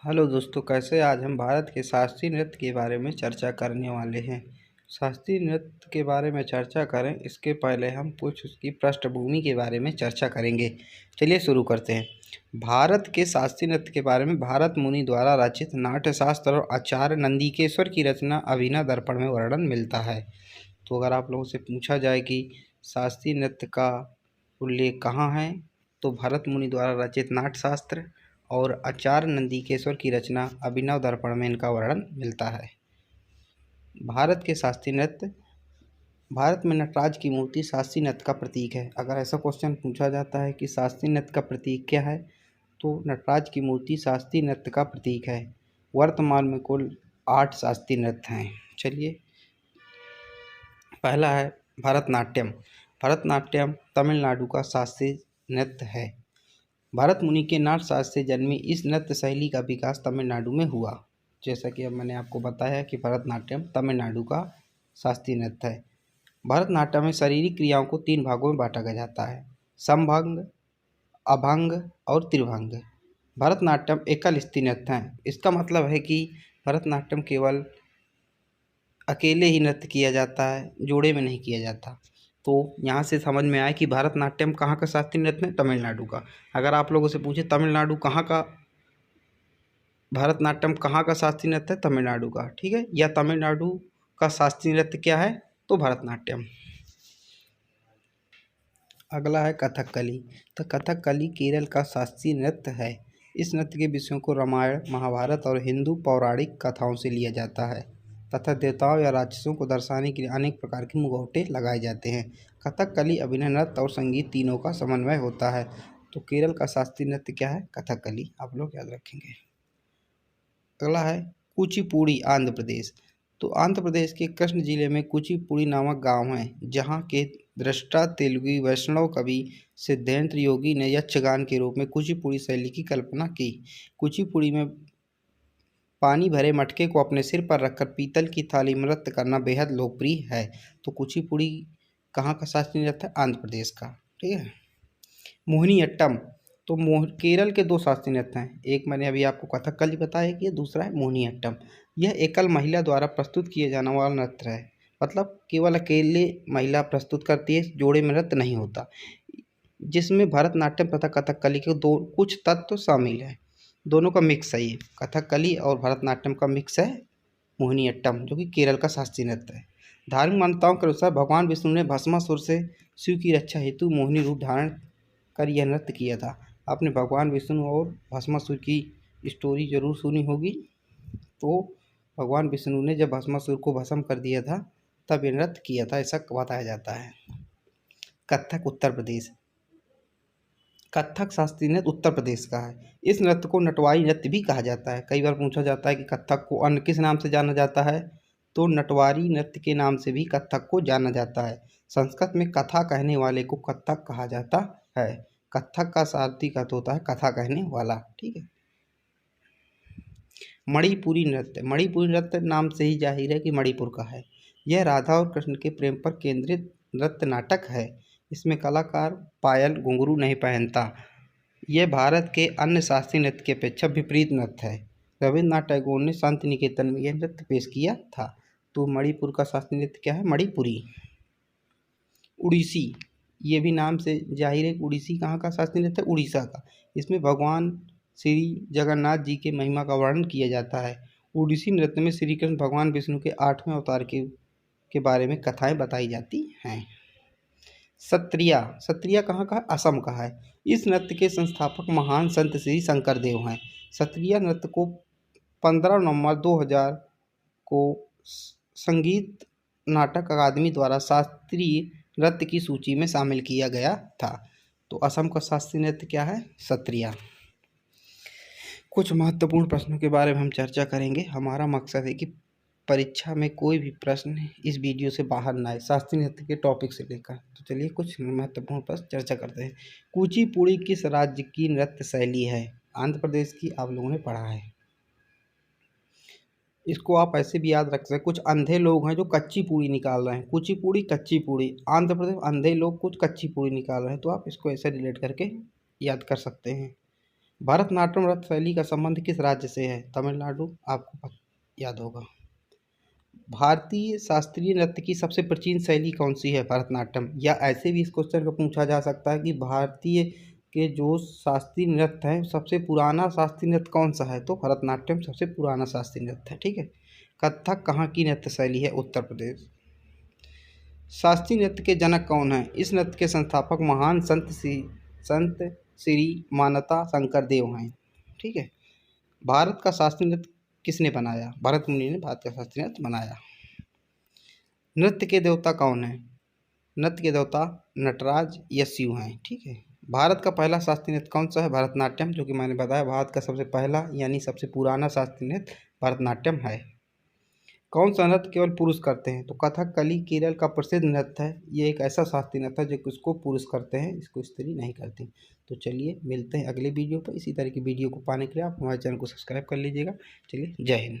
Hello दोस्तों, कैसे आज हम भारत के शास्त्रीय नृत्य के बारे में चर्चा करने वाले हैं। शास्त्रीय नृत्य के बारे में चर्चा करें इसके पहले हम कुछ उसकी पृष्ठभूमि के बारे में चर्चा करेंगे। चलिए शुरू करते हैं। भारत के शास्त्रीय नृत्य के बारे में भारत मुनि द्वारा रचित नाट्यशास्त्र और आचार्य नंदिकेश्वर की रचना अभिनव दर्पण में वर्णन मिलता है। तो अगर आप लोगों से पूछा जाए कि शास्त्रीय नृत्य का उल्लेख कहाँ है, तो भरत मुनि द्वारा रचित नाट्यशास्त्र और आचार्य नंदिकेश्वर की रचना अभिनव दर्पण में इनका वर्णन मिलता है। भारत के शास्त्रीय नृत्य। भारत में नटराज की मूर्ति शास्त्रीय नृत्य का प्रतीक है। अगर ऐसा क्वेश्चन पूछा जाता है कि शास्त्रीय नृत्य का प्रतीक क्या है, तो नटराज की मूर्ति शास्त्रीय नृत्य का प्रतीक है। वर्तमान में कुल 8 शास्त्रीय नृत्य हैं। चलिए, पहला है भरतनाट्यम। भरतनाट्यम तमिलनाडु का शास्त्रीय नृत्य है। भरत मुनि के नाट्य शास्त्र से जन्मी इस नृत्य शैली का विकास तमिलनाडु में हुआ। जैसा कि अब मैंने आपको बताया कि भरतनाट्यम तमिलनाडु का शास्त्रीय नृत्य है। भरतनाट्यम में शारीरिक क्रियाओं को 3 भागों में बांटा जाता है: समभंग, अभंग और त्रिभंग। भरतनाट्यम एकल स्त्री नृत्य है। इसका मतलब है कि भरतनाट्यम केवल अकेले ही नृत्य किया जाता है, जोड़े में नहीं किया जाता। तो यहाँ से समझ में आया कि भरतनाट्यम कहाँ का शास्त्रीय नृत्य है, तमिलनाडु का। अगर आप लोगों से पूछे तमिलनाडु कहाँ का भरतनाट्यम कहाँ का शास्त्रीय नृत्य है, तमिलनाडु का, ठीक है, या तमिलनाडु का शास्त्रीय नृत्य क्या है, तो भरतनाट्यम। अगला है कथकली। तो कथकली केरल का शास्त्रीय नृत्य है। इस नृत्य के विषयों को रामायण, महाभारत और हिंदू पौराणिक कथाओं से लिया जाता है तथा देवताओं या राक्षसों को दर्शाने के लिए अनेक प्रकार के मुखौटे लगाए जाते हैं। कथकली अभिनय, नृत्य और संगीत तीनों का समन्वय होता है। तो केरल का शास्त्रीय नृत्य क्या है, कथकली, आप लोग याद रखेंगे। अगला है कुचिपुड़ी, आंध्र प्रदेश। तो आंध्र प्रदेश के कृष्ण जिले में कुचिपुड़ी नामक गांव है, जहां के दृष्टा तेलुगु वैष्णव कवि सिद्धेंद्र योगी ने यक्षगान के रूप में कुचिपुड़ी शैली की कल्पना की। कुचिपुड़ी में पानी भरे मटके को अपने सिर पर रखकर पीतल की थाली में नृत्य करना बेहद लोकप्रिय है। तो कुचिपुड़ी कहाँ का शास्त्रीय नृत्य है, आंध्र प्रदेश का, ठीक है। मोहिनीअट्टम। तो केरल के 2 शास्त्रीय नृत्य हैं। एक मैंने अभी आपको कथकली बताया कि दूसरा है मोहिनीअट्टम। यह एकल महिला द्वारा प्रस्तुत किए जाने वाला नृत्य है। मतलब केवल अकेले महिला प्रस्तुत करती है, जोड़े में नृत्य नहीं होता, जिसमें भरतनाट्यम तथा कथकली के दो कुछ तत्व शामिल हैं। दोनों का मिक्स है ये। कथकली और भरतनाट्यम का मिक्स है मोहिनीअट्टम, जो कि केरल का शास्त्रीय नृत्य है। धार्मिक मान्यताओं के अनुसार भगवान विष्णु ने भस्मासुर से शिव की रक्षा हेतु मोहिनी रूप धारण कर यह नृत्य किया था। आपने भगवान विष्णु और भस्मासुर की स्टोरी जरूर सुनी होगी। तो भगवान विष्णु ने जब भस्मासुर को भस्म कर दिया था, तब ये नृत्य किया था, ऐसा बताया जाता है। कथक, उत्तर प्रदेश। कथक शास्त्रीय नृत्य उत्तर प्रदेश का है। इस नृत्य को नटवारी नृत्य भी कहा जाता है। कई बार पूछा जाता है कि कथक को अन्य किस नाम से जाना जाता है, तो नटवारी नृत्य के नाम से भी कथक को जाना जाता है। संस्कृत में कथा कहने वाले को कथक कहा जाता है। कथक का शाब्दिक अर्थ होता है कथा कहने वाला, ठीक है। मणिपुरी नृत्य। मणिपुरी नृत्य नाम से ही जाहिर है कि मणिपुर का है। यह राधा और कृष्ण के प्रेम पर केंद्रित नृत्य नाटक है। इसमें कलाकार पायल, घुंघरू नहीं पहनता। यह भारत के अन्य शास्त्रीय नृत्य की अपेक्षा विपरीत नृत्य है। रविन्द्रनाथ टैगोर ने शांति निकेतन में यह नृत्य पेश किया था। तो मणिपुर का शास्त्रीय नृत्य क्या है, मणिपुरी। उड़ीसी। ये भी नाम से जाहिर है कि उड़ीसी कहाँ का शास्त्रीय नृत्य है, उड़ीसा का। इसमें भगवान श्री जगन्नाथ जी के महिमा का वर्णन किया जाता है। उड़ीसी नृत्य में श्री कृष्ण भगवान विष्णु के 8वें अवतार के बारे में कथाएं बताई जाती हैं। सत्रिया। सत्रिया कहाँ का है, असम का है। इस नृत्य के संस्थापक महान संत श्री शंकर देव हैं। सत्रिया नृत्य को 15 नवंबर 2000 को संगीत नाटक अकादमी द्वारा शास्त्रीय नृत्य की सूची में शामिल किया गया था। तो असम का शास्त्रीय नृत्य क्या है, सत्रिया। कुछ महत्वपूर्ण प्रश्नों के बारे में हम चर्चा करेंगे। हमारा मकसद है कि परीक्षा में कोई भी प्रश्न इस वीडियो से बाहर ना आए, शास्त्रीय नृत्य के टॉपिक से लेकर। तो चलिए कुछ महत्वपूर्ण प्रश्न चर्चा करते हैं। कुचिपुड़ी किस राज्य की नृत्य शैली है, आंध्र प्रदेश की, आप लोगों ने पढ़ा है। इसको आप ऐसे भी याद रख सकते हैं। कुछ अंधे लोग हैं जो कच्ची पूड़ी निकाल रहे हैं, कुचिपुड़ी कच्ची पूड़ी, आंध्र प्रदेश अंधे लोग कुछ कच्ची पूड़ी निकाल रहे हैं। तो आप इसको ऐसे रिलेट करके याद कर सकते हैं। भरतनाट्यम नृत्य शैली का संबंध किस राज्य से है? तमिलनाडु। आपको याद होगा। भारतीय शास्त्रीय नृत्य की सबसे प्राचीन शैली कौन सी है? भरतनाट्यम। या ऐसे भी इस क्वेश्चन को पूछा जा सकता है कि भारतीय के जो शास्त्रीय नृत्य है सबसे पुराना शास्त्रीय नृत्य कौन सा है? तो भरतनाट्यम सबसे पुराना शास्त्रीय नृत्य है। ठीक है। कथक कहाँ की नृत्य शैली है? उत्तर प्रदेश। शास्त्रीय नृत्य के जनक कौन है? इस नृत्य के संस्थापक महान संत श्री मानता शंकर देव हैं। ठीक है। भारत का शास्त्रीय नृत्य किसने बनाया? भरत मुनि ने भारत का शास्त्रीय नृत्य बनाया। नृत्य के देवता कौन है? नृत्य के देवता नटराज या शिव हैं। ठीक है। भारत का पहला शास्त्रीय नृत्य कौन सा है? भरतनाट्यम, जो कि मैंने बताया भारत का सबसे पहला यानी सबसे पुराना शास्त्रीय नृत्य भरतनाट्यम है। कौन सा नृत्य केवल पुरुष करते हैं? तो कथकली केरल का प्रसिद्ध नृत्य है। ये एक ऐसा शास्त्रीय नृत्य है जो कि उसको पुरुष करते हैं, इसको स्त्री नहीं करती। तो चलिए मिलते हैं अगले वीडियो पर। इसी तरह की वीडियो को पाने के लिए आप हमारे चैनल को सब्सक्राइब कर लीजिएगा। चलिए, जय हिंद।